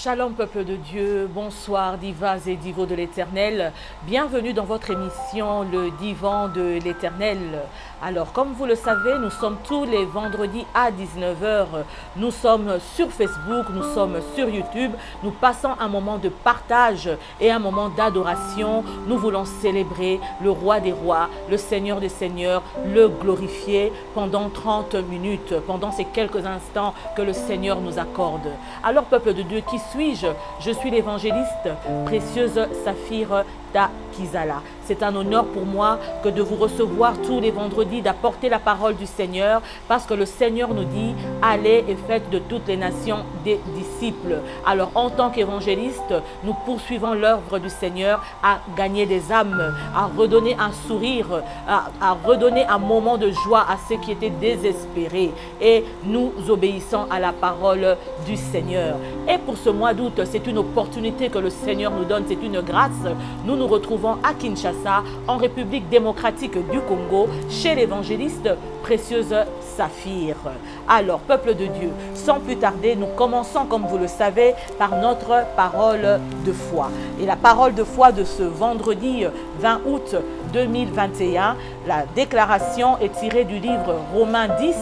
Shalom peuple de Dieu, bonsoir divas et divos de l'Éternel. Bienvenue dans votre émission Le Divan de l'Éternel. Alors comme vous le savez, nous sommes tous les vendredis à 19h. Nous sommes sur Facebook, nous sommes sur YouTube. Nous passons un moment de partage et un moment d'adoration. Nous voulons célébrer le roi des rois, le Seigneur des seigneurs, le glorifier pendant 30 minutes, pendant ces quelques instants que le Seigneur nous accorde. Alors peuple de Dieu, qui suis-je? Je suis l'évangéliste Précieuse Saphir Kizala. C'est un honneur pour moi que de vous recevoir tous les vendredis, d'apporter la parole du Seigneur, parce que le Seigneur nous dit « Allez et faites de toutes les nations des disciples ». Alors en tant qu'évangéliste, nous poursuivons l'œuvre du Seigneur à gagner des âmes, à redonner un sourire, à redonner un moment de joie à ceux qui étaient désespérés. Et nous obéissons à la parole du Seigneur. Et pour ce mois d'août, c'est une opportunité que le Seigneur nous donne, c'est une grâce. Nous nous retrouvons à Kinshasa, en République démocratique du Congo, chez l'évangéliste Précieuse Saphir. Alors, peuple de Dieu, sans plus tarder, nous commençons, comme vous le savez, par notre parole de foi. Et la parole de foi de ce vendredi 20 août 2021, la déclaration est tirée du livre Romains 10,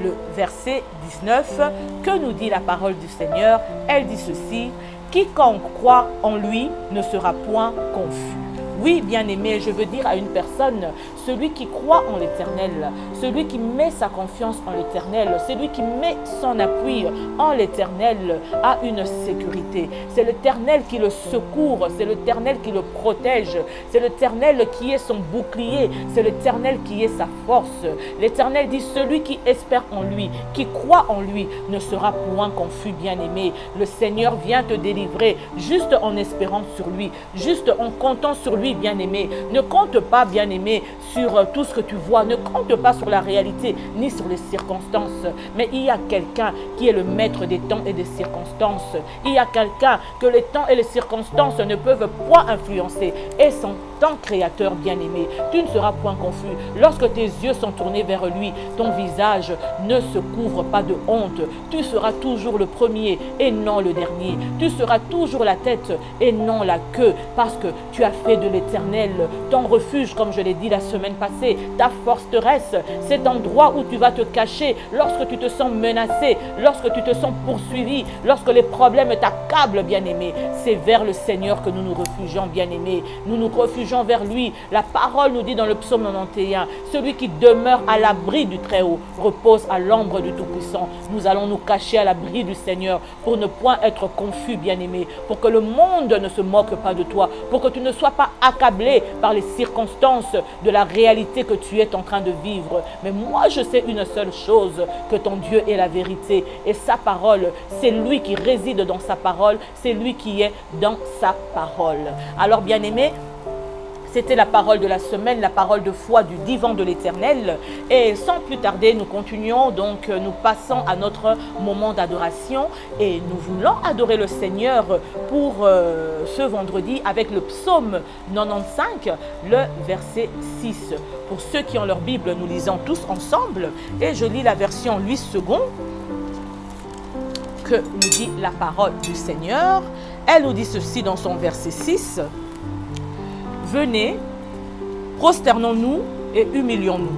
le verset 19, que nous dit la parole du Seigneur. Elle dit ceci: quiconque croit en lui ne sera point confus. Oui, bien-aimé, je veux dire à une personne, celui qui croit en l'Éternel, celui qui met sa confiance en l'Éternel, celui qui met son appui en l'Éternel a une sécurité. C'est l'Éternel qui le secourt, c'est l'Éternel qui le protège, c'est l'Éternel qui est son bouclier, c'est l'Éternel qui est sa force. L'Éternel dit, celui qui espère en lui, qui croit en lui, ne sera point confus, bien-aimé. Le Seigneur vient te délivrer juste en espérant sur lui, juste en comptant sur lui, bien-aimé. Ne compte pas, bien-aimé, sur tout ce que tu vois, ne compte pas sur la réalité, ni sur les circonstances, mais il y a quelqu'un qui est le maître des temps et des circonstances. Il y a quelqu'un que les temps et les circonstances ne peuvent point influencer, et son temps créateur, bien-aimé. Tu ne seras point confus. Lorsque tes yeux sont tournés vers lui, ton visage ne se couvre pas de honte. Tu seras toujours le premier et non le dernier. Tu seras toujours la tête et non la queue, parce que tu as fait de l'Éternel ton refuge, comme je l'ai dit la semaine passée, ta forteresse, cet endroit où tu vas te cacher lorsque tu te sens menacé, lorsque tu te sens poursuivi, lorsque les problèmes t'accablent, bien-aimé. C'est vers le Seigneur que nous nous réfugions, bien-aimé. Nous nous réfugions vers lui. La parole nous dit dans le psaume 91, celui qui demeure à l'abri du Très-Haut repose à l'ombre du Tout-Puissant. Nous allons nous cacher à l'abri du Seigneur pour ne point être confus, bien-aimé, pour que le monde ne se moque pas de toi, pour que tu ne sois pas accablé par les circonstances de la réalité que tu es en train de vivre. Mais moi, je sais une seule chose, que ton Dieu est la vérité et sa parole, c'est lui qui réside dans sa parole, c'est lui qui est dans sa parole. Alors, bien-aimé, c'était la parole de la semaine, la parole de foi du divan de l'Éternel. Et sans plus tarder, nous continuons, donc nous passons à notre moment d'adoration. Et nous voulons adorer le Seigneur pour ce vendredi avec le psaume 95, le verset 6. Pour ceux qui ont leur Bible, nous lisons tous ensemble. Et je lis la version 8 secondes que nous dit la parole du Seigneur. Elle nous dit ceci dans son verset 6. Venez, prosternons-nous et humilions-nous.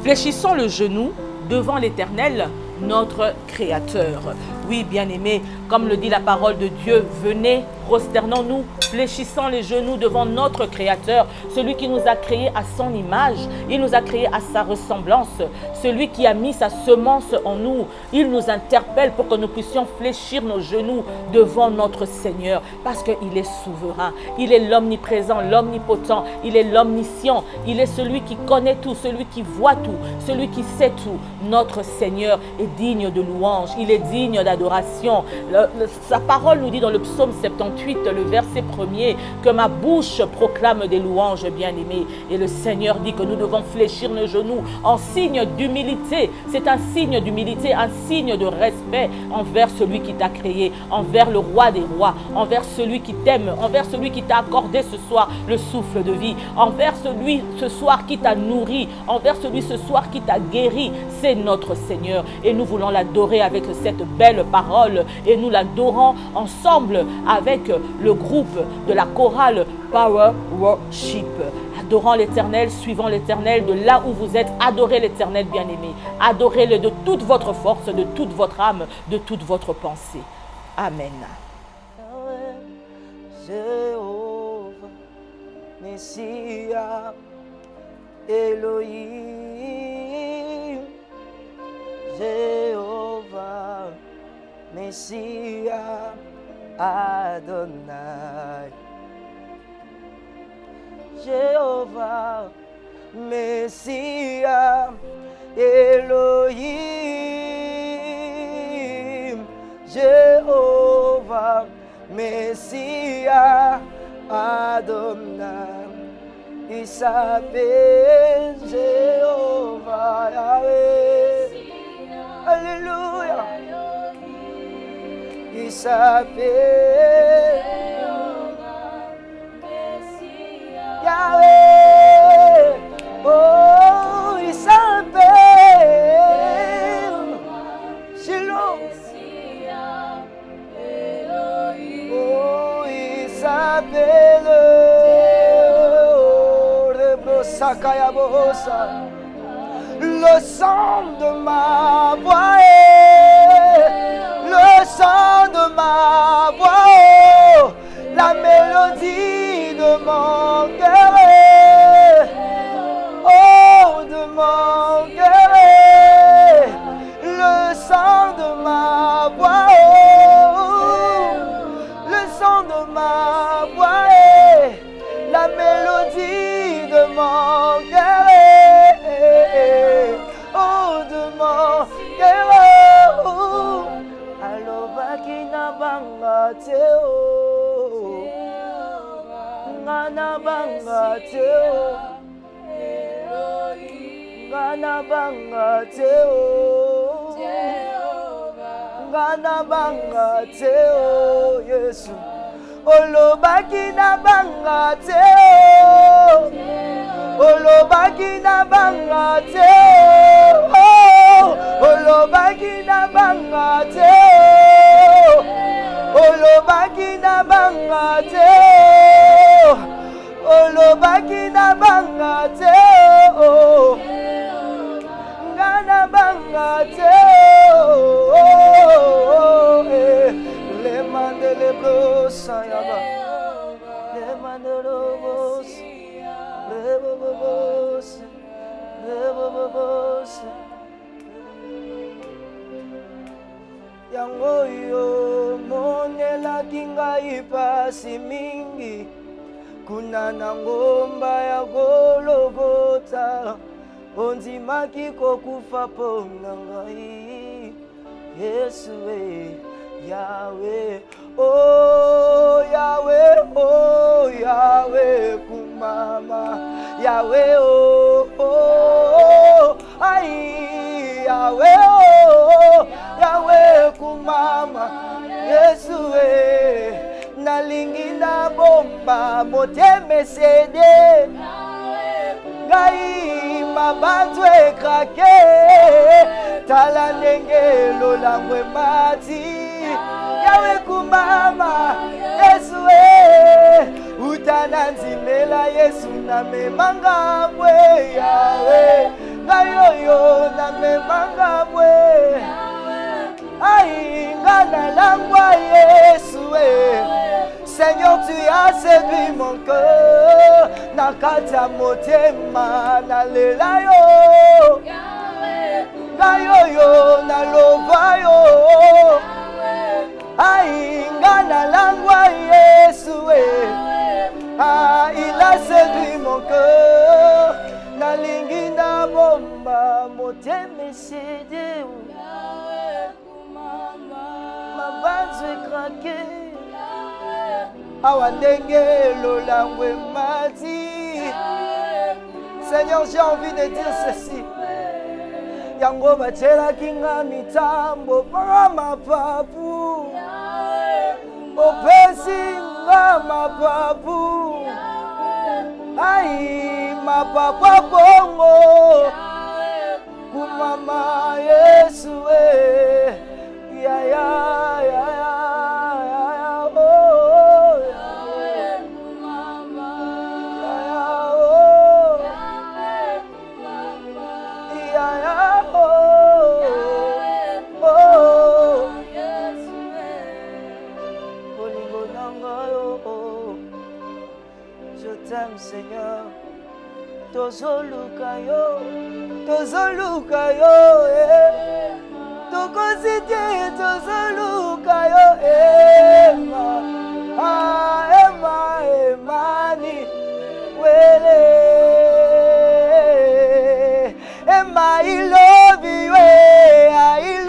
Fléchissons le genou devant l'Éternel, notre Créateur. Oui, bien-aimés, comme le dit la parole de Dieu, venez, prosternons-nous, fléchissons les genoux devant notre Créateur, celui qui nous a créés à son image, il nous a créés à sa ressemblance, celui qui a mis sa semence en nous, il nous interpelle pour que nous puissions fléchir nos genoux devant notre Seigneur, parce qu'il est souverain, il est l'omniprésent, l'omnipotent, il est l'omniscient, il est celui qui connaît tout, celui qui voit tout, celui qui sait tout. Notre Seigneur est digne de louange, il est digne d'adoration. Sa parole nous dit dans le psaume 78, le verset 1er, que ma bouche proclame des louanges, bien-aimés. Et le Seigneur dit que nous devons fléchir nos genoux en signe d'humilité. C'est un signe d'humilité, un signe de respect envers celui qui t'a créé, envers le roi des rois, envers celui qui t'aime, envers celui qui t'a accordé ce soir le souffle de vie, envers celui ce soir qui t'a nourri, envers celui ce soir qui t'a guéri. C'est notre Seigneur et nous voulons l'adorer avec cette belle parole et nous l'adorons ensemble avec le groupe de la chorale Power Worship. Adorant l'Éternel, suivant l'Éternel de là où vous êtes, adorez l'Éternel, bien-aimé. Adorez-le de toute votre force, de toute votre âme, de toute votre pensée. Amen. Jéhovah, Messia, Elohim, Jéhovah, Messia, Adonai. Jéhovah, Messia, Elohim, Jéhovah, Messia, Adonai. Il s'appelle Jéhovah, Yahweh. Alléluia. Il s'appelle Yahweh. Oh, il s'appelle Shiloh. Oh, il s'appelle Sakaya Bohosa. Le sang de ma voix le sang de ma voix, la mélodie de mon cœur. ma voix, le son de ma voix, la mélodie de mon cœur, oh de mon cœur, alobaki na banga te ngana banga te ngana banga te ngana banga te Yesu olobaki na banga te olobaki na banga te olobaki na banga te olobaki na banga te olobaki na banga te ngana banga te le mandele brosa yaba le mandelo bos le bobos le bobos yango yo monelaki ngai pasi mingi kuna na ngomba ya Gologota ondimaki kokufa mpona ngai Yesu Yahweh oh Yahweh kumama Yahweh oh ai Yahweh Yahweh kumama Yesu nalingi na bomba motema sede ngai mabanzo ekrake tala ndenge lolangwe mati Yahweh kumama Yesu utana nzimela Yesu na memanga bwe Yahweh ngayoyo na memanga bwe ai ngana langwa Yesu Seigneur, tu as séduit mon cœur. Nakata motema na lela yo. Na yo yo na lova yo. Ai ngana langwa Yesu ah, il a séduit mon cœur. Na lingi na bomba motema sédé. Ma base est craquée. Awandenge lolangwe mati. Seigneur, j'ai envie de dire ceci. Yango bachela kinga mitambo para mapapu. Opesi nga mapapu. Ai mapapa bongo. Kumama Yesu ya ya ya ya. Seigneur, tozoluka yo, tokozite tozoluka yo, emani wele, Emma, I love you, I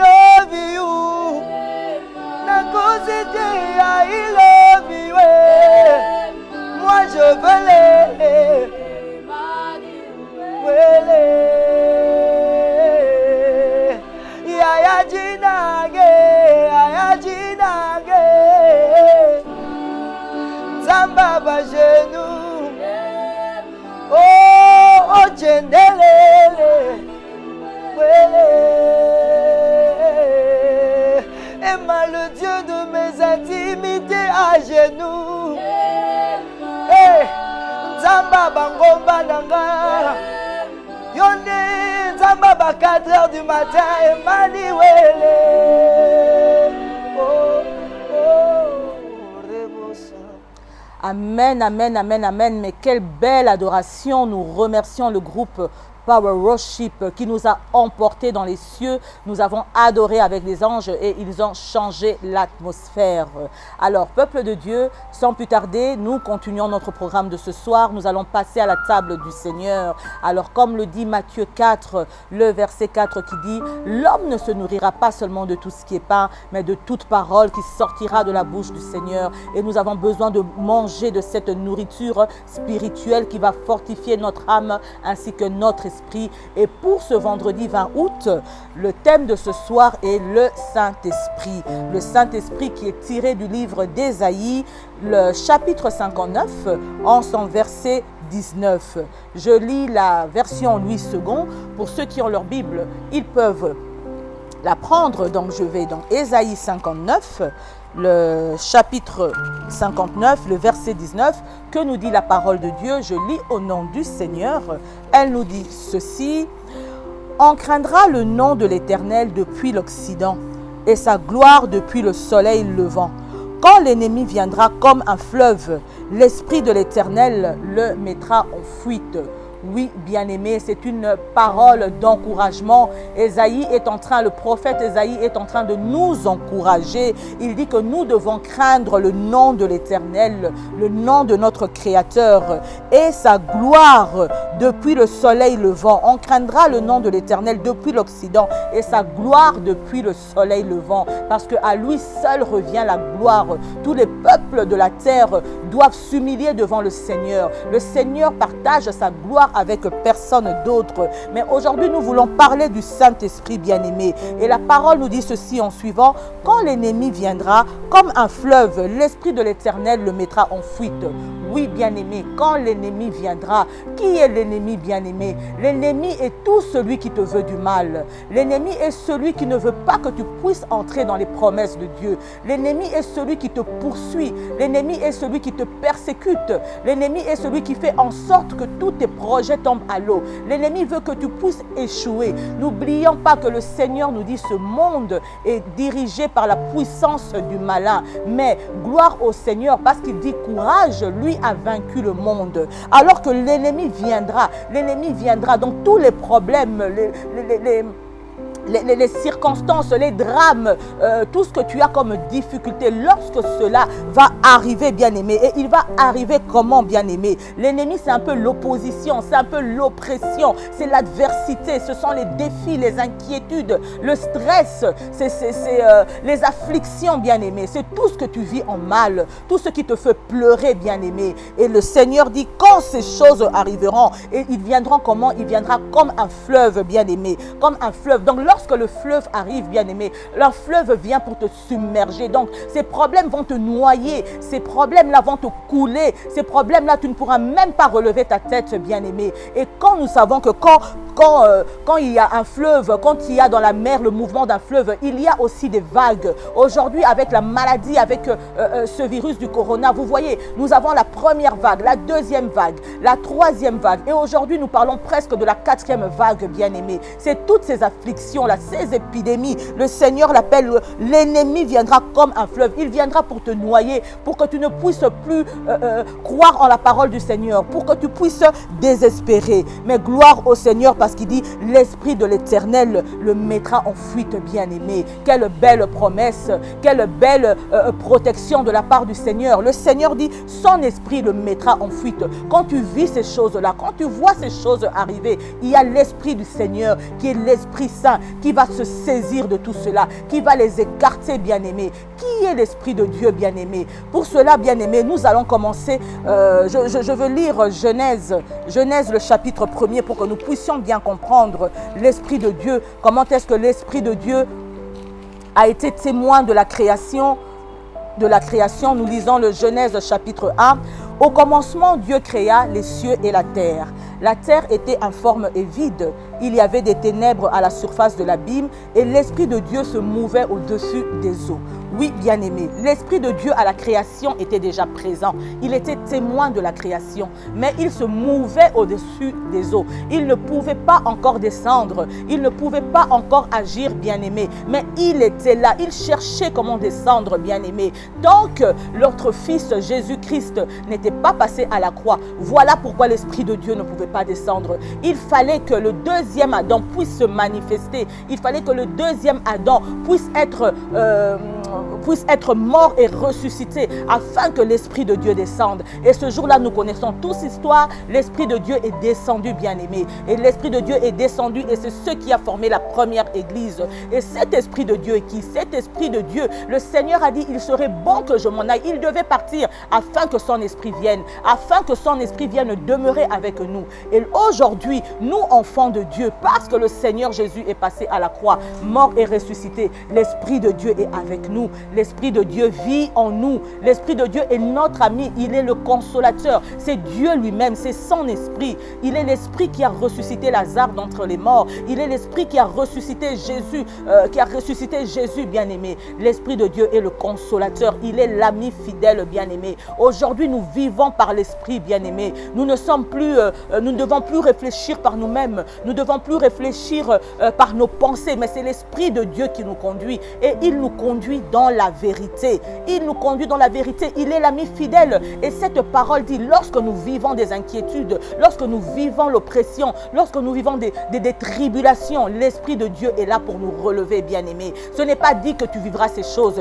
love you, nakozite I love you, moi je veux les Yaya jinage Zamba ba genou oh chendelele Emma le Dieu de mes intimités à genoux Zamba bangomba nanga Yonde Zamba ba 4h du matin Emmanuel Amen, amen, amen, amen. Mais quelle belle adoration. Nous remercions le groupe Power Worship qui nous a emportés dans les cieux. Nous avons adoré avec les anges et ils ont changé l'atmosphère. Alors, peuple de Dieu, sans plus tarder, nous continuons notre programme de ce soir. Nous allons passer à la table du Seigneur. Alors, comme le dit Matthieu 4, le verset 4 qui dit « L'homme ne se nourrira pas seulement de tout ce qui est pain, mais de toute parole qui sortira de la bouche du Seigneur. » Et nous avons besoin de manger de cette nourriture spirituelle qui va fortifier notre âme ainsi que notre esprit. Et pour ce vendredi 20 août, le thème de ce soir est le Saint-Esprit. Le Saint-Esprit qui est tiré du livre d'Ésaïe, le chapitre 59, en son verset 19. Je lis la version Louis II. Pour ceux qui ont leur Bible, ils peuvent la prendre. Donc je vais dans Ésaïe 59, le chapitre 59, le verset 19. Que nous dit la parole de Dieu? Je lis au nom du Seigneur. Elle nous dit ceci: On craindra le nom de l'Éternel depuis l'Occident et sa gloire depuis le soleil levant. Quand l'ennemi viendra comme un fleuve, l'Esprit de l'Éternel le mettra en fuite. Oui, bien-aimé, c'est une parole d'encouragement. Le prophète Ésaïe est en train de nous encourager. Il dit que nous devons craindre le nom de l'Éternel, le nom de notre Créateur et sa gloire depuis le soleil levant. On craindra le nom de l'Éternel depuis l'Occident et sa gloire depuis le soleil levant, parce qu'à lui seul revient la gloire. Tous les peuples de la terre doivent s'humilier devant le Seigneur. Le Seigneur partage sa gloire avec personne d'autre. Mais aujourd'hui, nous voulons parler du Saint-Esprit bien-aimé. Et la parole nous dit ceci en suivant: Quand l'ennemi viendra comme un fleuve, l'Esprit de l'Éternel le mettra en fuite. Oui, bien-aimé, quand l'ennemi viendra, qui est l'ennemi bien-aimé? L'ennemi est tout celui qui te veut du mal. L'ennemi est celui qui ne veut pas que tu puisses entrer dans les promesses de Dieu. L'ennemi est celui qui te poursuit. L'ennemi est celui qui te persécute. L'ennemi est celui qui fait en sorte que tous tes projets tombent à l'eau. L'ennemi veut que tu puisses échouer. N'oublions pas que le Seigneur nous dit: ce monde est dirigé par la puissance du malin. Mais gloire au Seigneur, parce qu'il dit courage, lui a vaincu le monde. Alors que l'ennemi viendra, donc tous les problèmes, les circonstances, les drames, tout ce que tu as comme difficulté, lorsque cela va arriver, bien-aimé, et il va arriver comment, bien-aimé? L'ennemi, c'est un peu l'opposition, c'est un peu l'oppression, c'est l'adversité, ce sont les défis, les inquiétudes, le stress, c'est les afflictions, bien-aimé, c'est tout ce que tu vis en mal, tout ce qui te fait pleurer, bien-aimé. Et le Seigneur dit: quand ces choses arriveront, et ils viendront comment? Il viendra comme un fleuve, bien-aimé, comme un fleuve. Donc lorsque le fleuve arrive, bien-aimé, le fleuve vient pour te submerger. Donc ces problèmes vont te noyer, ces problèmes-là vont te couler, ces problèmes-là, tu ne pourras même pas relever ta tête, bien-aimé. Et quand nous savons que quand il y a un fleuve, quand il y a dans la mer le mouvement d'un fleuve, il y a aussi des vagues. Aujourd'hui, avec la maladie, avec ce virus du corona, vous voyez, nous avons la première vague, la deuxième vague, la troisième vague. Et aujourd'hui, nous parlons presque de la quatrième vague, bien-aimé. C'est toutes ces afflictions-là, ces épidémies. Le Seigneur l'appelle: l'ennemi viendra comme un fleuve. Il viendra pour te noyer, pour que tu ne puisses plus croire en la parole du Seigneur, pour que tu puisses désespérer. Mais gloire au Seigneur, parce qu'il dit: l'Esprit de l'Éternel le mettra en fuite, bien-aimé. Quelle belle promesse, quelle belle protection de la part du Seigneur. Le Seigneur dit: son Esprit le mettra en fuite. Quand tu vis ces choses-là, quand tu vois ces choses arriver, il y a l'Esprit du Seigneur qui est l'Esprit Saint, qui va se saisir de tout cela, qui va les écarter, bien-aimé. Qui est l'Esprit de Dieu, bien-aimé? Pour cela, bien-aimé, nous allons commencer. Je veux lire Genèse, le chapitre 1er, pour que nous puissions bien comprendre l'Esprit de Dieu. Comment est-ce que l'Esprit de Dieu a été témoin de la création? Nous lisons le Genèse chapitre 1. Au commencement, Dieu créa les cieux et la terre. La terre était informe et vide. Il y avait des ténèbres à la surface de l'abîme et l'Esprit de Dieu se mouvait au-dessus des eaux. Oui, bien-aimé, l'Esprit de Dieu à la création était déjà présent. Il était témoin de la création, mais il se mouvait au-dessus des eaux. Il ne pouvait pas encore descendre, il ne pouvait pas encore agir, bien-aimé, mais il était là, il cherchait comment descendre, bien-aimé. Donc, notre Fils Jésus-Christ n'était pas passé à la croix. Voilà pourquoi l'Esprit de Dieu ne pouvait pas descendre. Il fallait que le deuxième Adam puisse se manifester. Il fallait que le deuxième Adam puisse être mort et ressuscité afin que l'Esprit de Dieu descende. Et ce jour-là, nous connaissons tous l'histoire. L'Esprit de Dieu est descendu, bien-aimé. Et l'Esprit de Dieu est descendu et c'est ce qui a formé la première église. Et cet Esprit de Dieu est qui? Cet Esprit de Dieu, le Seigneur a dit, il serait bon que je m'en aille. Il devait partir afin que son Esprit vienne, afin que son Esprit vienne demeurer avec nous. Et aujourd'hui, nous, enfants de Dieu, parce que le Seigneur Jésus est passé à la croix, mort et ressuscité, l'Esprit de Dieu est avec nous. L'Esprit de Dieu vit en nous. L'Esprit de Dieu est notre ami. Il est le consolateur. C'est Dieu lui-même. C'est son Esprit. Il est l'Esprit qui a ressuscité Lazare d'entre les morts. Il est l'Esprit qui a ressuscité Jésus, bien-aimé. L'Esprit de Dieu est le consolateur. Il est l'ami fidèle, bien-aimé. Aujourd'hui, nous vivons par l'Esprit, bien-aimé. Nous ne devons plus réfléchir par nous-mêmes. Nous ne devons plus réfléchir par nos pensées, mais c'est l'Esprit de Dieu qui nous conduit. Et il nous conduit dans la vérité. Il nous conduit dans la vérité. Il est l'ami fidèle. Et cette parole dit, lorsque nous vivons des inquiétudes, lorsque nous vivons l'oppression, lorsque nous vivons des tribulations, l'Esprit de Dieu est là pour nous relever, bien-aimé. Ce n'est pas dit que tu vivras ces choses,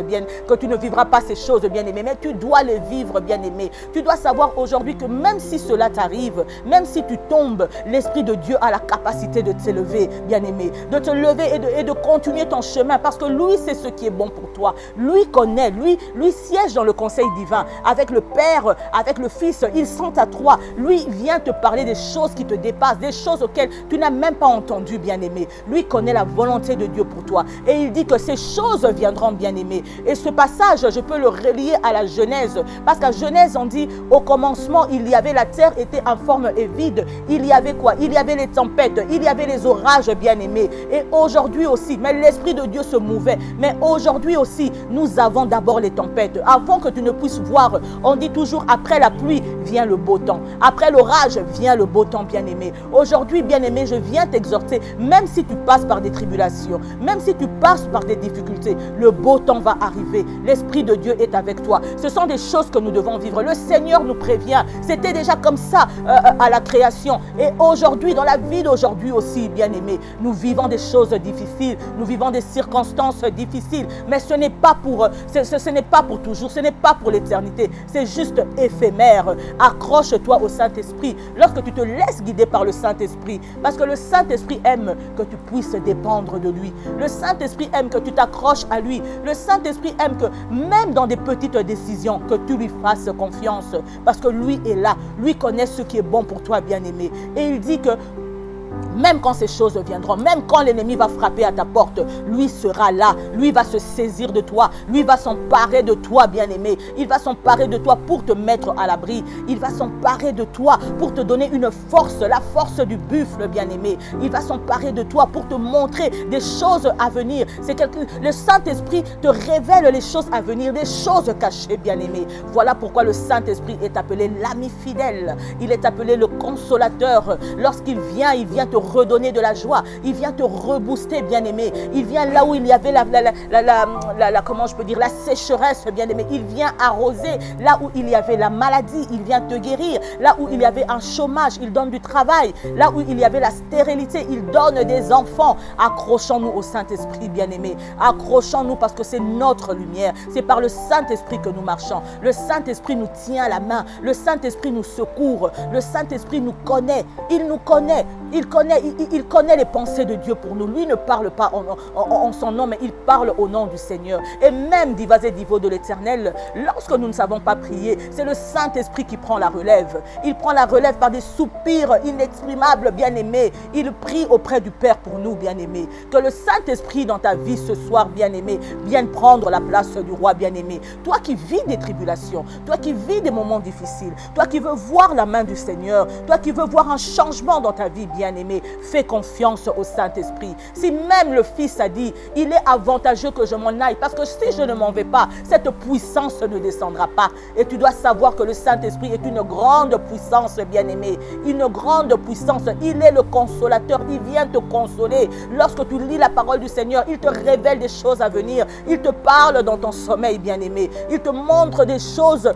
que tu ne vivras pas ces choses, bien-aimé, mais tu dois les vivre, bien-aimé. Tu dois savoir aujourd'hui que même si cela t'arrive, même si tu tombes, l'Esprit de Dieu a la capacité de t'élever, bien-aimé, de te lever et de continuer ton chemin, parce que lui, c'est ce qui est bon pour toi. Lui connaît, lui siège dans le conseil divin, avec le Père, avec le Fils, ils sont à toi. Lui vient te parler des choses qui te dépassent, des choses auxquelles tu n'as même pas entendu, bien-aimé. Lui connaît la volonté de Dieu pour toi. Et il dit que ces choses viendront, bien-aimé. Et ce passage, je peux le relier à la Genèse, parce qu'à Genèse, on dit, au commencement, il y avait la terre était informe et vide. Il y avait quoi? Il y avait les tempêtes, il y avait les orages, bien-aimé. Et aujourd'hui aussi, mais l'Esprit de Dieu se mouvait. Mais aujourd'hui aussi, nous avons d'abord les tempêtes. Avant que tu ne puisses voir, on dit toujours, après la pluie vient le beau temps. Après l'orage vient le beau temps, bien-aimé. Aujourd'hui, bien-aimé, je viens t'exhorter, même si tu passes par des tribulations, même si tu passes par des difficultés, le beau temps va arriver. L'Esprit de Dieu est avec toi. Ce sont des choses que nous devons vivre. Le Seigneur nous prévient. C'était déjà comme ça à la création. Et aujourd'hui, dans la vie d'aujourd'hui aussi, bien-aimé, nous vivons des choses difficiles. Nous vivons des circonstances difficiles. Mais ce n'est pas pour toujours. Ce n'est pas pour l'éternité. C'est juste éphémère. Accroche-toi au Saint-Esprit. Lorsque tu te laisses guider par le Saint-Esprit, parce que le Saint-Esprit aime que tu puisses dépendre de lui. Le Saint-Esprit aime que tu t'accroches à lui. Le Saint-Esprit aime que même dans des petites décisions, que tu lui fasses confiance. Parce que lui est là. Lui connaît ce qui est bon pour toi, bien-aimé. Et il dit que même quand ces choses viendront, même quand l'ennemi va frapper à ta porte, lui sera là. Lui va se saisir de toi. Lui va s'emparer de toi, bien-aimé. Il va s'emparer de toi pour te mettre à l'abri. Il va s'emparer de toi pour te donner une force, la force du buffle, bien-aimé. Il va s'emparer de toi pour te montrer des choses à venir. Le Saint-Esprit te révèle les choses à venir, des choses cachées, bien-aimé. Voilà pourquoi le Saint-Esprit est appelé l'ami fidèle. Il est appelé le consolateur. Lorsqu'il vient, il vient te redonner de la joie. Il vient te rebooster, bien-aimé. Il vient là où il y avait comment je peux dire, la sécheresse, bien-aimé. Il vient arroser là où il y avait la maladie. Il vient te guérir. Là où il y avait un chômage, il donne du travail. Là où il y avait la stérilité, il donne des enfants. Accrochons-nous au Saint-Esprit, bien-aimé. Accrochons-nous parce que c'est notre lumière. C'est par le Saint-Esprit que nous marchons. Le Saint-Esprit nous tient la main. Le Saint-Esprit nous secourt. Le Saint-Esprit nous connaît. Il nous connaît. Il connaît les pensées de Dieu pour nous. Lui ne parle pas en son nom, mais il parle au nom du Seigneur. Et même divas et divos de l'Éternel, lorsque nous ne savons pas prier, c'est le Saint-Esprit qui prend la relève. Il prend la relève par des soupirs inexprimables, bien-aimés. Il prie auprès du Père pour nous, bien-aimés. Que le Saint-Esprit dans ta vie ce soir, bien-aimé, vienne prendre la place du roi, bien-aimé. Toi qui vis des tribulations, toi qui vis des moments difficiles, toi qui veux voir la main du Seigneur, toi qui veux voir un changement dans ta vie, bien-aimé. bien-aimé, fais confiance au Saint-Esprit. Si même le Fils a dit, il est avantageux que je m'en aille, parce que si je ne m'en vais pas, cette puissance ne descendra pas. Et tu dois savoir que le Saint-Esprit est une grande puissance, bien-aimé, une grande puissance. Il est le consolateur, il vient te consoler. Lorsque tu lis la parole du Seigneur, il te révèle des choses à venir. Il te parle dans ton sommeil, bien-aimé. Il te montre des choses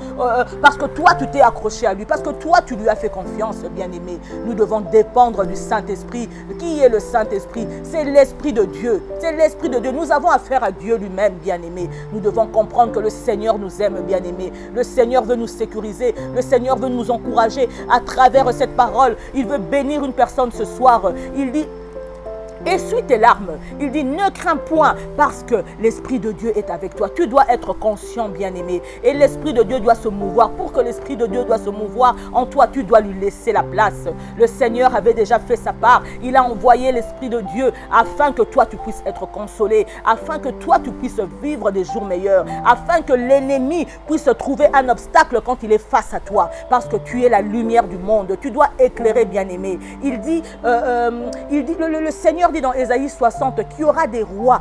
parce que toi, tu t'es accroché à lui, parce que toi, tu lui as fait confiance, bien-aimé. Nous devons dépendre du Saint-Esprit. Qui est le Saint-Esprit? C'est l'Esprit de Dieu. C'est l'Esprit de Dieu. Nous avons affaire à Dieu lui-même, bien-aimé. Nous devons comprendre que le Seigneur nous aime, bien-aimé. Le Seigneur veut nous sécuriser. Le Seigneur veut nous encourager à travers cette parole. Il veut bénir une personne ce soir. Il dit: essuie tes larmes. Il dit: ne crains point, parce que l'Esprit de Dieu est avec toi. Tu dois être conscient, bien-aimé. Et l'Esprit de Dieu doit se mouvoir. Pour que l'Esprit de Dieu doit se mouvoir en toi, tu dois lui laisser la place. Le Seigneur avait déjà fait sa part. Il a envoyé l'Esprit de Dieu afin que toi, tu puisses être consolé, afin que toi, tu puisses vivre des jours meilleurs, afin que l'ennemi puisse trouver un obstacle quand il est face à toi, parce que tu es la lumière du monde. Tu dois éclairer, bien-aimé. Il dit, le Seigneur dit dans Ésaïe 60 qu'il y aura des rois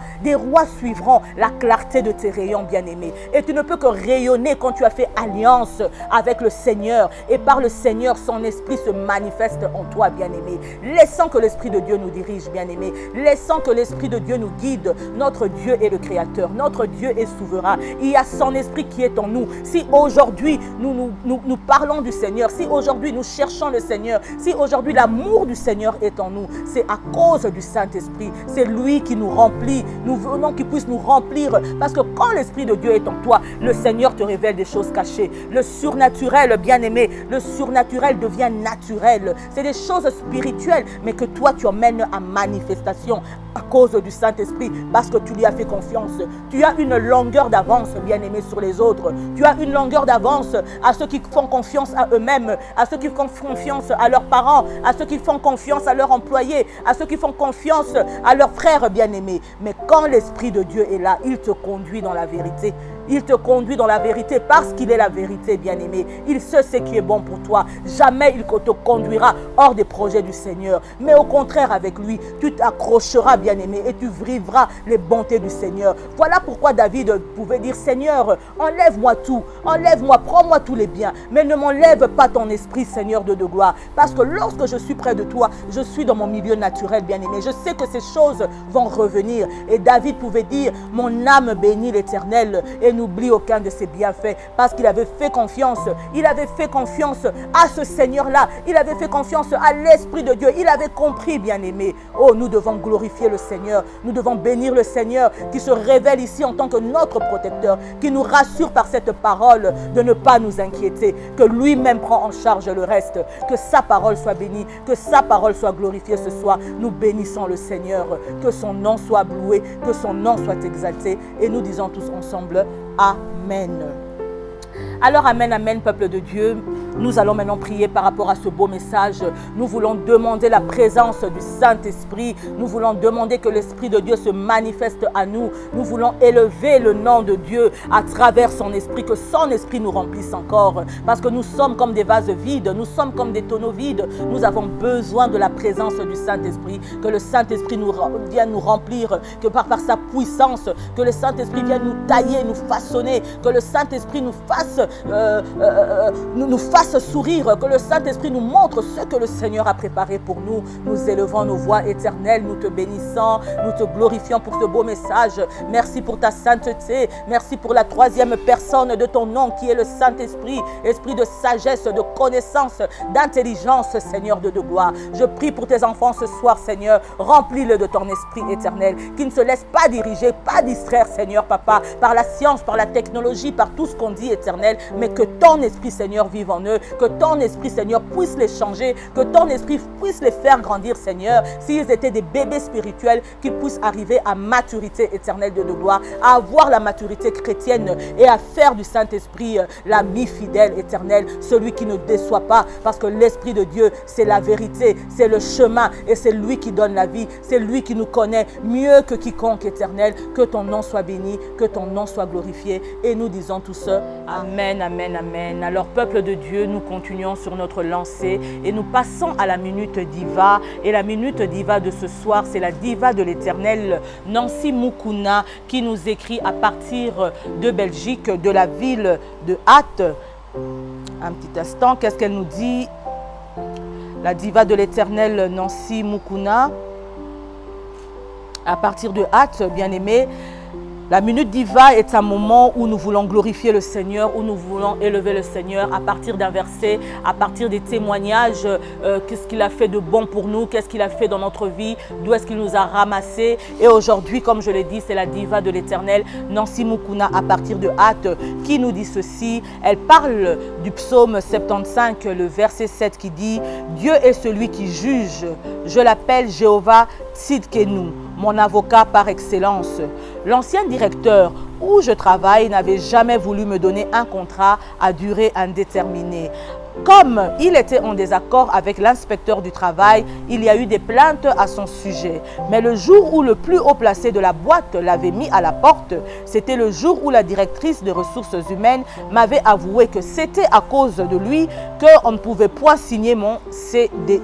suivront la clarté de tes rayons, bien-aimés. Et tu ne peux que rayonner quand tu as fait alliance avec le Seigneur, et par le Seigneur, son esprit se manifeste en toi, bien-aimé. Laissons que l'Esprit de Dieu nous dirige, bien-aimé. Laissons que l'Esprit de Dieu nous guide. Notre Dieu est le Créateur, notre Dieu est souverain. Il y a son esprit qui est en nous. Si aujourd'hui nous parlons du Seigneur, si aujourd'hui nous cherchons le Seigneur, si aujourd'hui l'amour du Seigneur est en nous, c'est à cause du Saint-Esprit. C'est lui qui nous remplit. Nous voulons qu'il puisse nous remplir, parce que quand l'Esprit de Dieu est en toi, le Seigneur te révèle des choses cachées. Le surnaturel, bien-aimé, le surnaturel devient naturel. C'est des choses spirituelles, mais que toi tu emmènes à manifestation à cause du Saint-Esprit, parce que tu lui as fait confiance. Tu as une longueur d'avance, bien-aimé, sur les autres. Tu as une longueur d'avance à ceux qui font confiance à eux-mêmes, à ceux qui font confiance à leurs parents, à ceux qui font confiance à leurs employés, à ceux qui font confiance à leurs frères, bien-aimés. Mais quand l'Esprit de Dieu est là, il te conduit dans la vérité. Il te conduit dans la vérité parce qu'il est la vérité, bien-aimé. Il sait ce qui est bon pour toi. Jamais il te conduira hors des projets du Seigneur. Mais au contraire, avec lui, tu t'accrocheras, bien-aimé, et tu vivras les bontés du Seigneur. Voilà pourquoi David pouvait dire: Seigneur, enlève-moi tout. Enlève-moi, prends-moi tous les biens. Mais ne m'enlève pas ton esprit, Seigneur de gloire. Parce que lorsque je suis près de toi, je suis dans mon milieu naturel, bien-aimé. Je sais que ces choses vont revenir. Et David pouvait dire: mon âme bénit l'Éternel et n'oublie aucun de ses bienfaits, parce qu'il avait fait confiance. Il avait fait confiance à ce Seigneur-là. Il avait fait confiance à l'Esprit de Dieu. Il avait compris, bien-aimé. Oh, nous devons glorifier le Seigneur. Nous devons bénir le Seigneur qui se révèle ici en tant que notre protecteur, qui nous rassure par cette parole de ne pas nous inquiéter, que lui-même prend en charge le reste. Que sa parole soit bénie, que sa parole soit glorifiée ce soir. Nous bénissons le Seigneur, que son nom soit loué, que son nom soit exalté, et nous disons tous ensemble: Amen. Alors, amen, amen, peuple de Dieu. Nous allons maintenant prier par rapport à ce beau message. Nous voulons demander la présence du Saint-Esprit. Nous voulons demander que l'Esprit de Dieu se manifeste à nous. Nous voulons élever le nom de Dieu à travers son Esprit, que son Esprit nous remplisse encore. Parce que nous sommes comme des vases vides, nous sommes comme des tonneaux vides. Nous avons besoin de la présence du Saint-Esprit. Que le Saint-Esprit vienne nous remplir, que par sa puissance, que le Saint-Esprit vienne nous tailler, nous façonner, que le Saint-Esprit nous fasse sourire, que le Saint-Esprit nous montre ce que le Seigneur a préparé pour nous. Nous élevons nos voix éternelles, nous te bénissons, nous te glorifions pour ce beau message. Merci pour ta sainteté, merci pour la troisième personne de ton nom qui est le Saint-Esprit, esprit de sagesse, de connaissance, d'intelligence, Seigneur de gloire. Je prie pour tes enfants ce soir, Seigneur, remplis-le de ton esprit éternel, qui ne se laisse pas diriger, pas distraire, Seigneur Papa, par la science, par la technologie, par tout ce qu'on dit éternel, mais que ton esprit, Seigneur, vive en eux, que ton esprit, Seigneur, puisse les changer, que ton esprit puisse les faire grandir, Seigneur. S'ils étaient des bébés spirituels, qu'ils puissent arriver à maturité éternelle de gloire, à avoir la maturité chrétienne et à faire du Saint-Esprit l'ami fidèle éternel, celui qui ne déçoit pas, parce que l'Esprit de Dieu, c'est la vérité, c'est le chemin, et c'est lui qui donne la vie, c'est lui qui nous connaît mieux que quiconque éternel. Que ton nom soit béni, que ton nom soit glorifié, et nous disons tous amen, amen, amen. Alors, peuple de Dieu, Dieu, nous continuons sur notre lancée et nous passons à la Minute Diva. Et la Minute Diva de ce soir, c'est la diva de l'Éternel, Nancy Mukuna, qui nous écrit à partir de Belgique, de la ville de Hatt. Un petit instant, qu'est-ce qu'elle nous dit? La diva de l'Éternel, Nancy Mukuna, à partir de Hatt, bien-aimé. La Minute Diva est un moment où nous voulons glorifier le Seigneur, où nous voulons élever le Seigneur à partir d'un verset, à partir des témoignages, qu'est-ce qu'il a fait de bon pour nous, qu'est-ce qu'il a fait dans notre vie, d'où est-ce qu'il nous a ramassés. Et aujourd'hui, comme je l'ai dit, c'est la diva de l'Éternel, Nancy Mukuna, à partir de Hatt, qui nous dit ceci. Elle parle du psaume 75, le verset 7 qui dit « Dieu est celui qui juge, je l'appelle Jéhovah Tzidkenu, mon avocat par excellence. » L'ancien directeur où je travaille n'avait jamais voulu me donner un contrat à durée indéterminée. Comme il était en désaccord avec l'inspecteur du travail, il y a eu des plaintes à son sujet. Mais le jour où le plus haut placé de la boîte l'avait mis à la porte, c'était le jour où la directrice des ressources humaines m'avait avoué que c'était à cause de lui qu'on ne pouvait point signer mon CDI.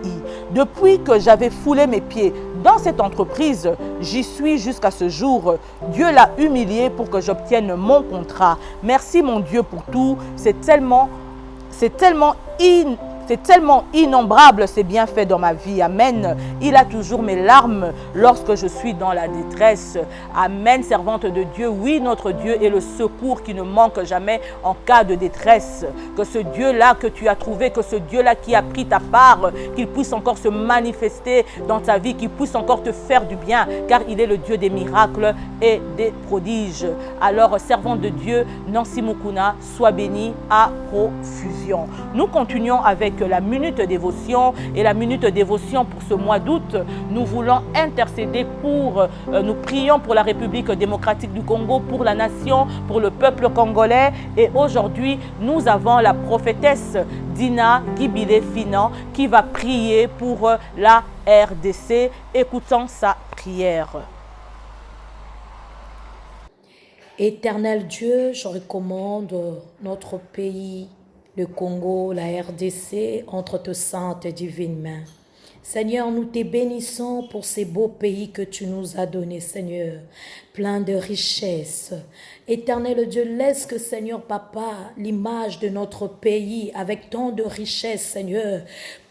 Depuis que j'avais foulé mes pieds dans cette entreprise, j'y suis jusqu'à ce jour. Dieu l'a humilié pour que j'obtienne mon contrat. Merci mon Dieu pour tout. C'est tellement innombrable ces bienfaits dans ma vie. Amen. Il a toujours mes larmes lorsque je suis dans la détresse. Amen, servante de Dieu. Oui, notre Dieu est le secours qui ne manque jamais en cas de détresse. Que ce Dieu-là que tu as trouvé, que ce Dieu-là qui a pris ta part, qu'il puisse encore se manifester dans ta vie, qu'il puisse encore te faire du bien, car il est le Dieu des miracles et des prodiges. Alors, servante de Dieu, Nancy Mukuna, sois bénie à profusion. Nous continuons avec la Minute Dévotion. Et la Minute Dévotion pour ce mois d'août, nous voulons intercéder nous prions pour la République démocratique du Congo, pour la nation, pour le peuple congolais. Et aujourd'hui, nous avons la prophétesse Dina Gibile Finan qui va prier pour la RDC. Écoutons sa prière. Éternel Dieu, je recommande notre pays, le Congo, la RDC, entre tes saintes et divines mains. Seigneur, nous te bénissons pour ces beaux pays que tu nous as donnés, Seigneur, plein de richesses. Éternel Dieu, laisse que, Seigneur Papa, l'image de notre pays, avec tant de richesses, Seigneur,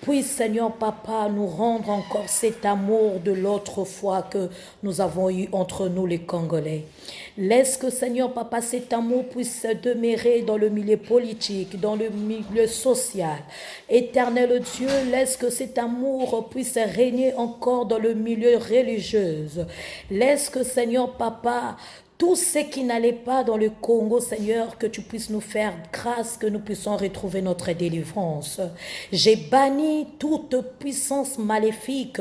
puisse, Seigneur Papa, nous rendre encore cet amour de l'autre fois que nous avons eu entre nous les Congolais. Laisse que, Seigneur Papa, cet amour puisse demeurer dans le milieu politique, dans le milieu social. Éternel Dieu, laisse que cet amour puisse régner encore dans le milieu religieux. Laisse que, Seigneur Papa, tout ce qui n'allait pas dans le Congo, Seigneur, que tu puisses nous faire grâce, que nous puissions retrouver notre délivrance. J'ai banni toute puissance maléfique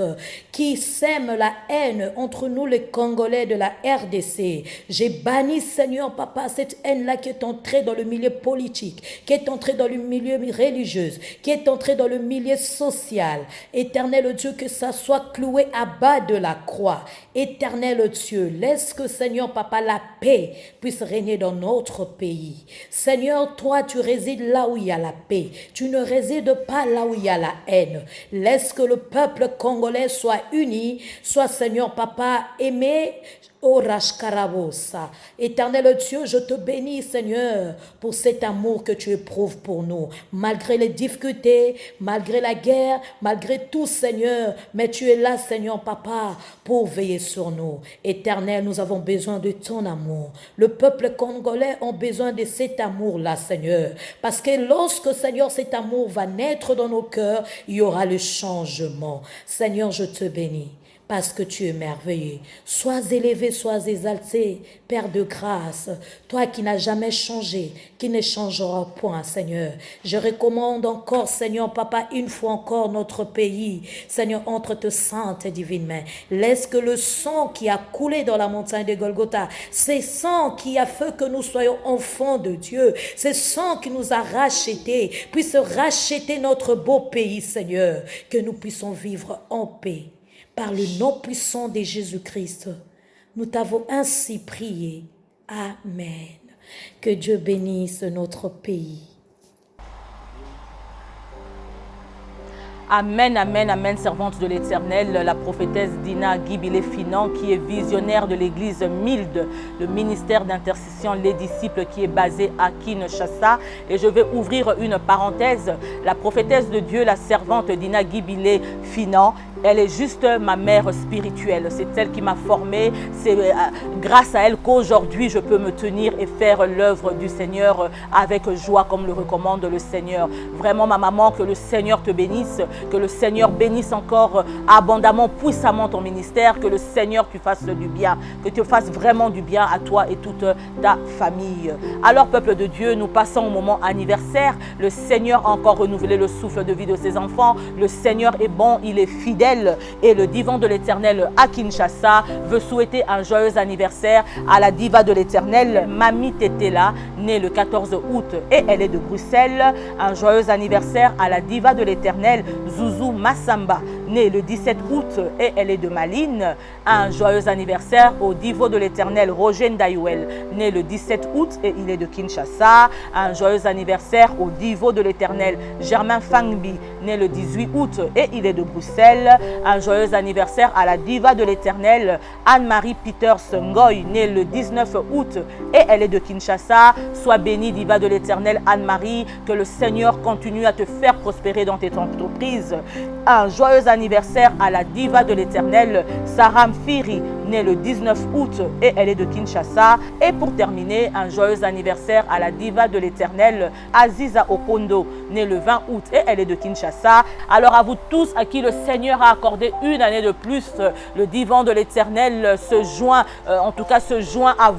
qui sème la haine entre nous les Congolais de la RDC. J'ai banni, Seigneur Papa, cette haine-là qui est entrée dans le milieu politique, qui est entrée dans le milieu religieux, qui est entrée dans le milieu social. Éternel Dieu, que ça soit cloué à bas de la croix. Éternel Dieu, laisse que, Seigneur Papa, la paix puisse régner dans notre pays. Seigneur, toi, tu résides là où il y a la paix. Tu ne résides pas là où il y a la haine. Laisse que le peuple congolais soit uni, soit, Seigneur Papa, aimé. Éternel Dieu, je te bénis, Seigneur, pour cet amour que tu éprouves pour nous. Malgré les difficultés, malgré la guerre, malgré tout, Seigneur, mais tu es là, Seigneur Papa, pour veiller sur nous. Éternel, nous avons besoin de ton amour. Le peuple congolais a besoin de cet amour-là, Seigneur. Parce que lorsque, Seigneur, cet amour va naître dans nos cœurs, il y aura le changement. Seigneur, je te bénis. Parce que tu es merveilleux. Sois élevé, sois exalté, Père de grâce, toi qui n'as jamais changé, qui ne changera point, Seigneur. Je recommande encore, Seigneur Papa, une fois encore notre pays, Seigneur, entre tes saintes et divines mains. Laisse que le sang qui a coulé dans la montagne de Golgotha, ce sang qui a fait que nous soyons enfants de Dieu, ce sang qui nous a rachetés, puisse racheter notre beau pays, Seigneur, que nous puissions vivre en paix. Par le nom puissant de Jésus-Christ, nous t'avons ainsi prié. Amen. Que Dieu bénisse notre pays. Amen, amen, amen, servante de l'Éternel, la prophétesse Dina Guibilé-Finan, qui est visionnaire de l'église Milde, le ministère d'intercession Les Disciples, qui est basé à Kinshasa. Et je vais ouvrir une parenthèse. La prophétesse de Dieu, la servante Dina Guibilé-Finan, elle est juste ma mère spirituelle. C'est elle qui m'a formée. C'est grâce à elle qu'aujourd'hui, je peux me tenir et faire l'œuvre du Seigneur avec joie, comme le recommande le Seigneur. Vraiment, ma maman, que le Seigneur te bénisse, que le Seigneur bénisse encore abondamment, puissamment ton ministère, que le Seigneur tu fasses du bien, que tu fasses vraiment du bien à toi et toute ta famille. Alors, peuple de Dieu, nous passons au moment anniversaire. Le Seigneur a encore renouvelé le souffle de vie de ses enfants. Le Seigneur est bon, il est fidèle. Et le divan de l'Éternel à Kinshasa veut souhaiter un joyeux anniversaire à la diva de l'Éternel, Mami Tetela, née le 14 août et elle est de Bruxelles. Un joyeux anniversaire à la diva de l'Éternel, Zouzou Massamba, née le 17 août et elle est de Malines. Un joyeux anniversaire au divo de l'Éternel, Roger Ndayouel, né le 17 août et il est de Kinshasa. Un joyeux anniversaire au divo de l'Éternel, Germain Fangbi, né le 18 août et il est de Bruxelles. Un joyeux anniversaire à la diva de l'Éternel, Anne-Marie Peters Ngoy, née le 19 août et elle est de Kinshasa. Sois bénie, diva de l'Éternel Anne-Marie, que le Seigneur continue à te faire prospérer dans tes entreprises. Un joyeux anniversaire à la diva de l'Éternel, Sarah Mfiri, née le 19 août et elle est de Kinshasa. Et pour terminer, un joyeux anniversaire à la diva de l'Éternel, Aziza Opondo, née le 20 août et elle est de Kinshasa. Alors à vous tous à qui le Seigneur a accordé une année de plus, le divan de l'Éternel se joint à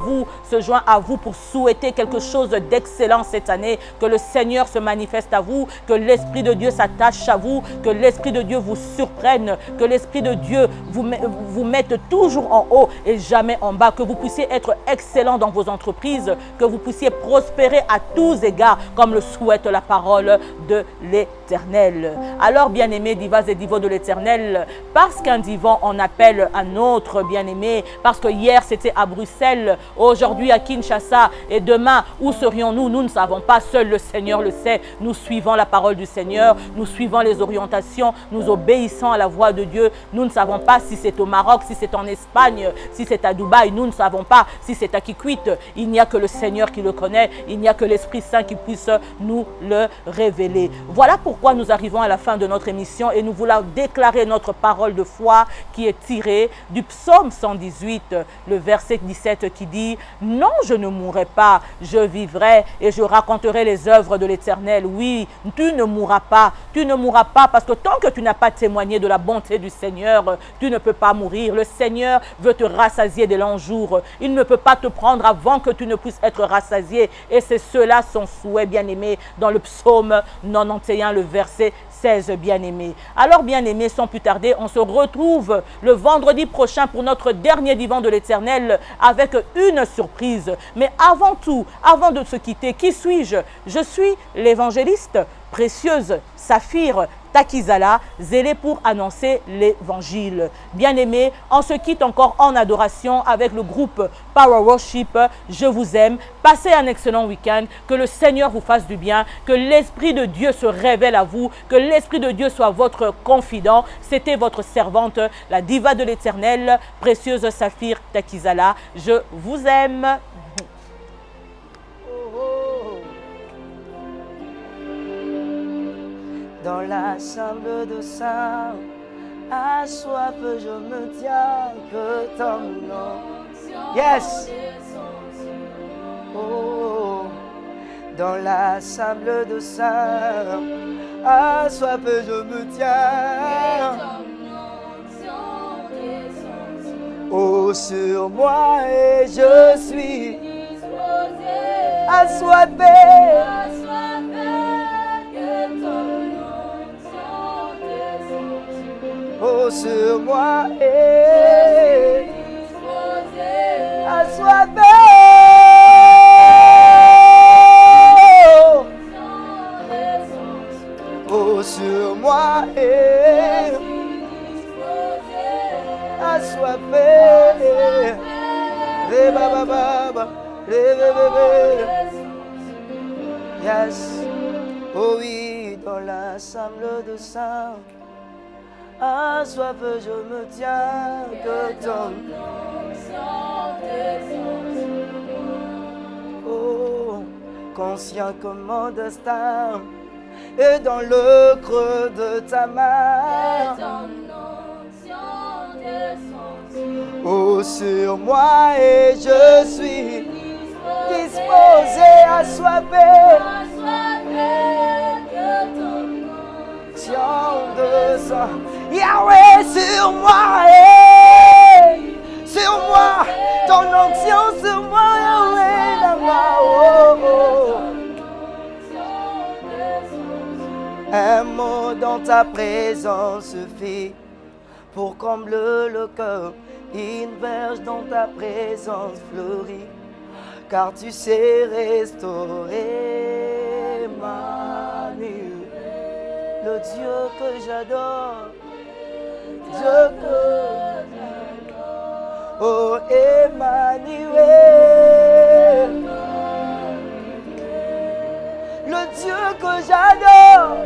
vous pour souhaiter quelque chose d'excellent cette année, que le Seigneur se manifeste à vous, que l'Esprit de Dieu s'attache à vous, que l'Esprit de Dieu vous surprenne, que l'Esprit de Dieu vous mette toujours en haut et jamais en bas, que vous puissiez être excellent dans vos entreprises, que vous puissiez prospérer à tous égards, comme le souhaite la parole de l'Éternel. Alors, bien-aimés divas et divos de l'Éternel, parce qu'un divan en appelle un autre, bien-aimé, parce que hier c'était à Bruxelles, aujourd'hui à Kinshasa et demain, où serions-nous? Nous ne savons pas, seul le Seigneur le sait. Nous suivons la parole du Seigneur, nous suivons les orientations, nous obéissons à la voix de Dieu. Nous ne savons pas si c'est au Maroc, si c'est en Espagne, si c'est à Dubaï, nous ne savons pas si c'est à Kikwit. Il n'y a que le Seigneur qui le connaît, il n'y a que l'Esprit Saint qui puisse nous le révéler. Voilà pourquoi nous arrivons à la fin de notre émission et nous voulons déclarer notre parole de foi qui est tirée du psaume 118, le verset 17 qui dit « Non, je ne mourrai pas, je vivrai et je raconterai les œuvres de l'Éternel. » Oui, tu ne mourras pas parce que tant que tu n'as pas témoigné de la bonté du Seigneur, tu ne peux pas mourir. Le Seigneur veut te rassasier dès l'enjour. Il ne peut pas te prendre avant que tu ne puisses être rassasié. Et c'est cela son souhait, bien-aimé, dans le psaume 91, le verset 16, bien-aimé. Alors, bien-aimé, sans plus tarder, on se retrouve le vendredi prochain pour notre dernier divan de l'Éternel avec une surprise. Mais avant tout, avant de se quitter, qui suis-je? Je suis l'évangéliste précieuse Saphir Takizala, zélée pour annoncer l'évangile. Bien-aimés, on se quitte encore en adoration avec le groupe Power Worship. Je vous aime. Passez un excellent week-end. Que le Seigneur vous fasse du bien. Que l'Esprit de Dieu se révèle à vous. Que l'Esprit de Dieu soit votre confident. C'était votre servante, la diva de l'Éternel, précieuse Saphir Takizala. Je vous aime. Dans la salle de saint, assoiffé, je me tiens que ton nom. Yes! Oh, dans la sable de saint, assoiffé, je me tiens. Oh, sur moi et je suis assoiffé. Oh, sur moi et assoiffé. Oh, sur moi et assoiffé. Yes. Oh oui, dans la salle de sang. À soif, je me tiens que ton oh, conscient que mon destin est dans le creux de ta main. Oh, sur moi et je suis disposé à soifer de sang. Yahweh, sur moi, sur moi, ton onction sur moi, Yahweh, là-bas, oh, oh. Un mot dans ta présence suffit pour combler le cœur. Une verge dans ta présence fleurit, car tu sais restaurer ma nuit. Le Dieu que j'adore, Dieu que j'adore, oh Emmanuel. Le Dieu que j'adore,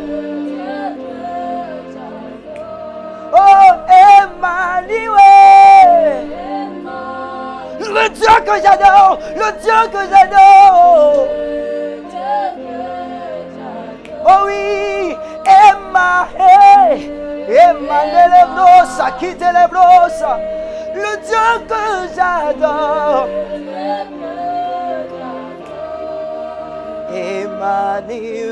oh Emmanuel. Le Dieu que j'adore, le Dieu que j'adore. Oh oui, Emmanuel, quitte les brossa, le Dieu que j'adore. Emmanuel,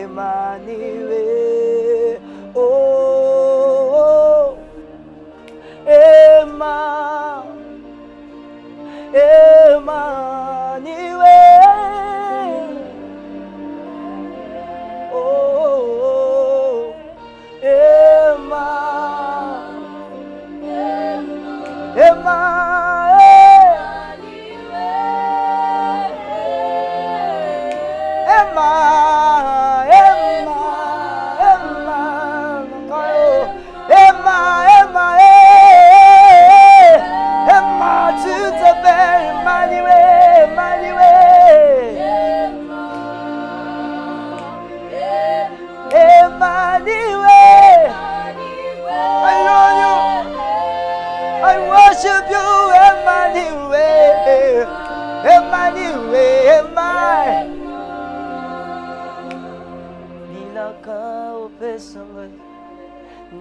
Emmanuel, oh, Emmanuel, oh,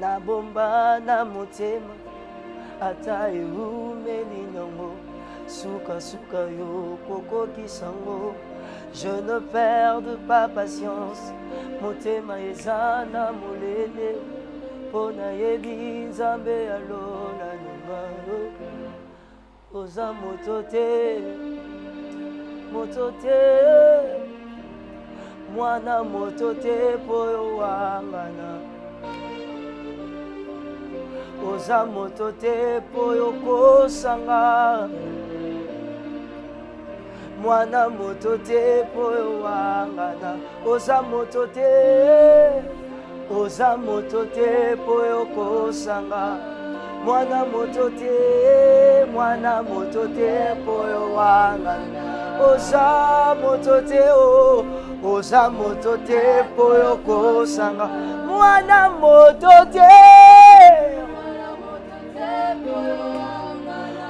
na bomba na motema ata eumeli nango suka suka yo kokoki sango. Je ne perds pas patience, motema eza na molele pona yebi nzambe alola nyuma oza moto te mwana moto te po yo wangana. Oza moto te po yo kosanga, mwana moto te po yo wangana. Oza moto te po yo kosanga, mwana moto te po yo wangana. Oza moto te oh, oza moto te po yo kosanga, mwana moto te.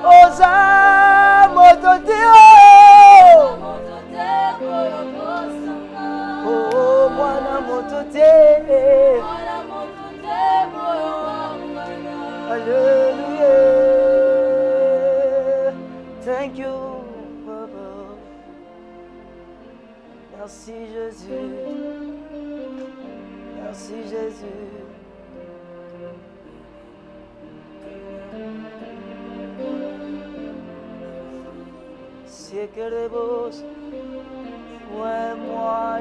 Oza moto te oh, mwana moto te. Alléluia. Thank you, Papa. Merci Jésus. Merci Jésus. Si queremos, ouais moi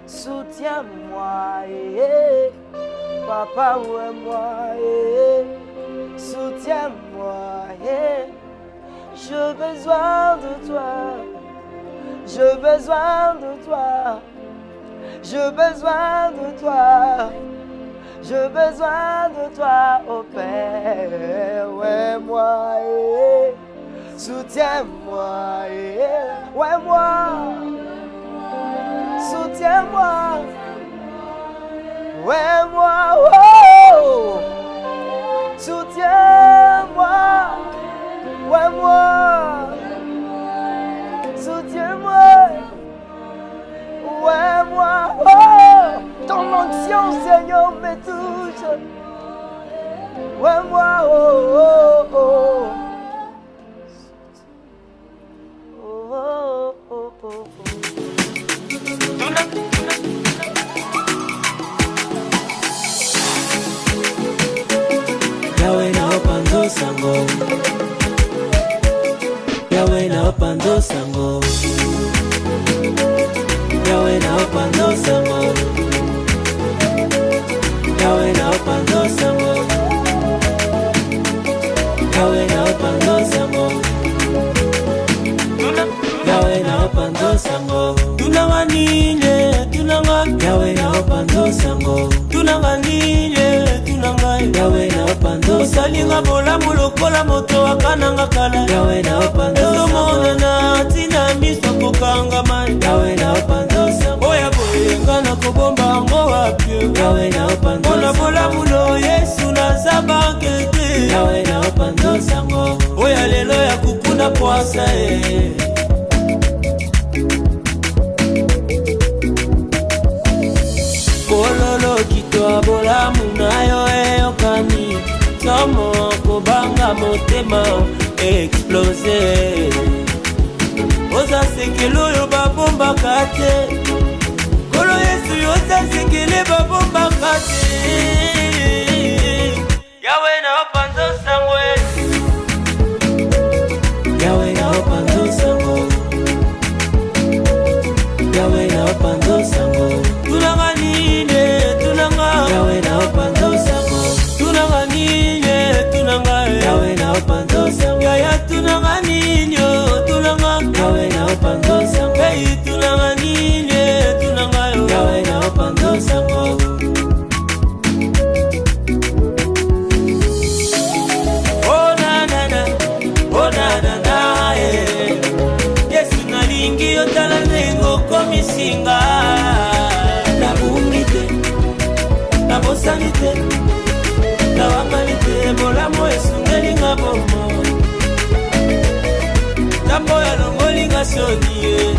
soutiens-moi papa ouais moi soutiens-moi j'ai besoin de toi, j'ai besoin de toi, j'ai besoin de toi, j'ai besoin de toi, oh Père, ouais moi Soutiens-moi, ouais moi. Soutiens-moi, ouais moi, oh. Soutiens-moi, ouais moi. Soutiens-moi, ouais moi, oh. Ton onction, Seigneur, me touche. Ouais moi, oh, oh, oh. Oh, oh, oh, oh. Yahweh na opando sango, Yahweh na opando sango, Yahweh na opando sango, Yahweh na opando sango, Yahweh na opando sango, Yahweh na opando sango. Tunanganile, tunanga, Yahweh na opando sango. Tunanganile, tunanga, Yahweh na opando sango. Salinga bola mulokola moto akananga kala, Yahweh na opando sango. Mona na tina miso kokanga mai, Yahweh na opando sango. Oya boyenga na kobomba ngo wapyo, Yahweh na opando sango. Mona bola mulo Yesu na zabangete, Yahweh na opando sango. Oya lelo ya kukuna poasa Bololo kito bola munayo eyokani, somo kobanga motema explose. Oza sekelo yo babomba kate, kolo Yesu yoza sekele babomba kate. Yahweh na opando sango, Yahweh na opando sango, Yahweh na opando sango. Tunanganile, tunanga, Yahweh na opando sango. Tunanganile, tunanga, Yahweh na opando sango. Yaya tunanganile, tunanga, Yahweh na opando sango. Hey tunanganile, tunanga, Yahweh na opando sango. Oh na na na, oh na na na, Yesu nalingi yotala nengo komisinga. Na bungite, na bosanite, na wangalite, bolamo esungelinga bomo. Tambo ya longolinga soni